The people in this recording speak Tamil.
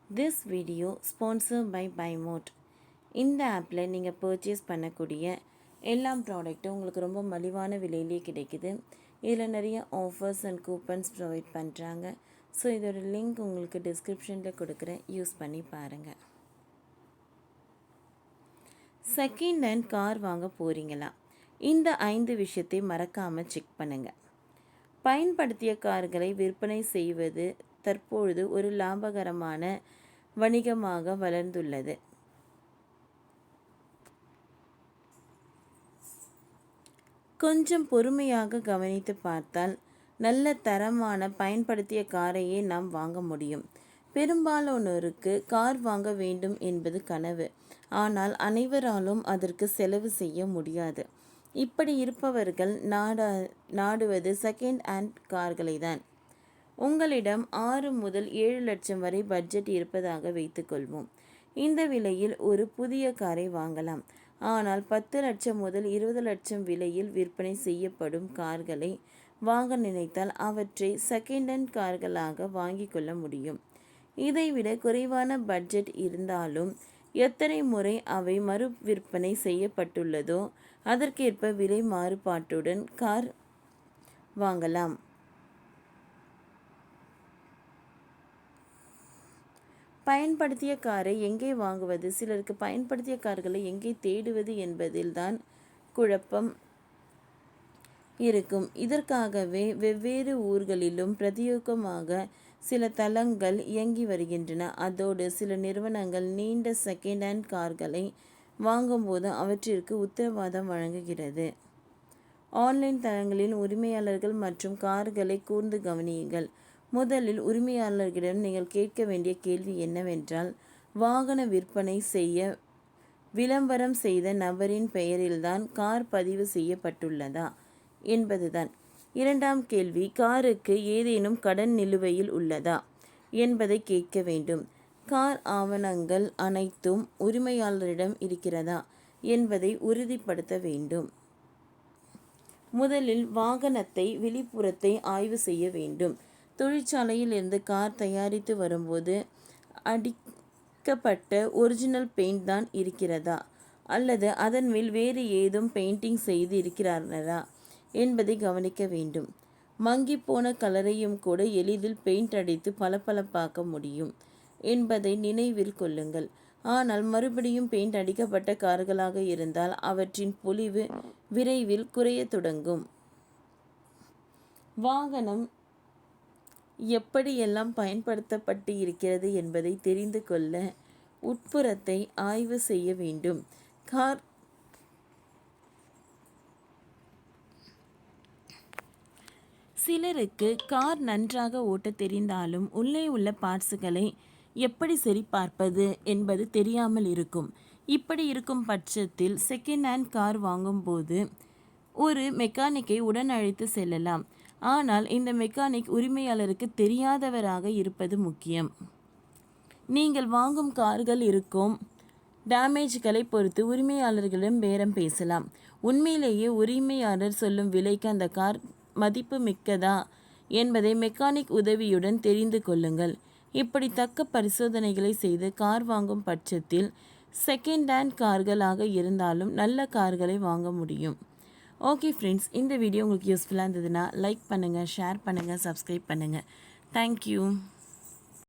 This video sponsored by BuyMode. இந்த ஆப்பில் நீங்கள் பர்ச்சேஸ் பண்ணக்கூடிய எல்லா ப்ராடக்ட்டும் உங்களுக்கு ரொம்ப மலிவான விலையிலே கிடைக்குது. இதில் நிறைய ஆஃபர்ஸ் அண்ட் கூப்பன்ஸ் ப்ரொவைட் பண்ணுறாங்க. ஸோ இதோட லிங்க் உங்களுக்கு டிஸ்கிரிப்ஷனில் கொடுக்குறேன், யூஸ் பண்ணி பாருங்கள். செகண்ட் ஹேண்ட் கார் வாங்க போகிறீங்களா? இந்த 5 விஷயத்தை மறக்காமல் செக் பண்ணுங்கள். பயன்படுத்திய கார்களை விற்பனை செய்வது தற்பொழுது ஒரு லாபகரமான வணிகமாக வளர்ந்துள்ளது. கொஞ்சம் பொறுமையாக கவனித்து பார்த்தால் நல்ல தரமான பயன்படுத்திய காரையே நாம் வாங்க முடியும். பெரும்பாலானோருக்கு கார் வாங்க வேண்டும் என்பது கனவு, ஆனால் அனைவராலும் அதற்கு செலவு செய்ய முடியாது. இப்படி இருப்பவர்கள் நாடுவது செகண்ட் ஹேண்ட் கார்களை தான். உங்களிடம் 6 முதல் 7 லட்சம் வரை பட்ஜெட் இருப்பதாக வைத்துக்கொள்வோம். இந்த விலையில் ஒரு புதிய காரை வாங்கலாம். ஆனால் 10 லட்சம் முதல் 20 லட்சம் விலையில் விற்பனை செய்யப்படும் கார்களை வாங்க நினைத்தால் அவற்றை செகண்ட் ஹேண்ட் கார்களாக வாங்கி கொள்ள முடியும். இதைவிட குறைவான பட்ஜெட் இருந்தாலும் எத்தனை முறை அவை மறு விற்பனை செய்யப்பட்டுள்ளதோ அதற்கேற்ப விலை மாறுபாட்டுடன் கார் வாங்கலாம். பயன்படுத்திய காரை எங்கே வாங்குவது? சிலருக்கு பயன்படுத்திய கார்களை எங்கே தேடுவது என்பதில்தான் குழப்பம் இருக்கும். இதற்காகவே வெவ்வேறு ஊர்களிலும் பிரத்யேகமாக சில தளங்கள் இயங்கி வருகின்றன. அதோடு சில நிறுவனங்கள் நீண்ட செகண்ட் ஹேண்ட் கார்களை வாங்கும்போது அவற்றிற்கு உத்தரவாதம் வழங்குகிறது. ஆன்லைன் தளங்களில் உரிமையாளர்கள் மற்றும் கார்களை கூர்ந்து கவனியுங்கள். முதலில் உரிமையாளர்களிடம் நீங்கள் கேட்க வேண்டிய கேள்வி என்னவென்றால், வாகன விற்பனை செய்ய விளம்பரம் செய்த நபரின் பெயரில்தான் கார் பதிவு செய்யப்பட்டுள்ளதா என்பதுதான். இரண்டாம் கேள்வி, காருக்கு ஏதேனும் கடன் நிலுவையில் உள்ளதா என்பதை கேட்க வேண்டும். கார் ஆவணங்கள் அனைத்தும் உரிமையாளரிடம் இருக்கிறதா என்பதை உறுதிப்படுத்த வேண்டும். முதலில் வாகனத்தை வெளிப்புறத்தை ஆய்வு செய்ய வேண்டும். தொழிற்சாலையில் இருந்து கார் தயாரித்து வரும்போது அடிக்கப்பட்ட ஒரிஜினல் பெயிண்ட் தான் இருக்கிறதா அல்லது அதன் மேல் வேறு ஏதும் பெயிண்டிங் செய்து இருக்கிறார்களா என்பதை கவனிக்க வேண்டும். மங்கி போன கலரையும் கூட எளிதில் பெயிண்ட் அடித்து பளபளப்பாக்க முடியும் என்பதை நினைவில் கொள்ளுங்கள். ஆனால் மறுபடியும் பெயிண்ட் அடிக்கப்பட்ட கார்களாக இருந்தால் அவற்றின் பொலிவு விரைவில் குறைய தொடங்கும். வாகனம் எப்படியெல்லாம் பயன்படுத்தப்பட்டு இருக்கிறது என்பதை தெரிந்து கொள்ள உட்புறத்தை ஆய்வு செய்ய வேண்டும். சிலருக்கு கார் நன்றாக ஓட்ட தெரிந்தாலும் உள்ளே உள்ள பார்ட்ஸுகளை எப்படி சரிபார்ப்பது என்பது தெரியாமல் இருக்கும். இப்படி இருக்கும் பட்சத்தில் செகண்ட் ஹேண்ட் கார் வாங்கும்போது ஒரு மெக்கானிக்கை உடன் அழைத்து செல்லலாம். ஆனால் இந்த மெக்கானிக் உரிமையாளருக்கு தெரியாதவராக இருப்பது முக்கியம். நீங்கள் வாங்கும் கார்கள் இருக்கும் டேமேஜ்களை பொறுத்து உரிமையாளர்களிடம் பேரம் பேசலாம். உண்மையிலேயே உரிமையாளர் சொல்லும் விலைக்கு அந்த கார் மதிப்பு மிக்கதா என்பதை மெக்கானிக் உதவியுடன் தெரிந்து கொள்ளுங்கள். இப்படி தக்க பரிசோதனைகளை செய்து கார் வாங்கும் பட்சத்தில் செகண்ட் ஹேண்ட் கார்களாக இருந்தாலும் நல்ல கார்களை வாங்க முடியும். ஓகே ஃப்ரெண்ட்ஸ், இந்த வீடியோ உங்களுக்கு யூஸ்ஃபுல்லாக இருந்ததுன்னா லைக் பண்ணுங்கள், ஷேர் பண்ணுங்கள், சப்ஸ்கிரைப் பண்ணுங்கள். தேங்க்யூ.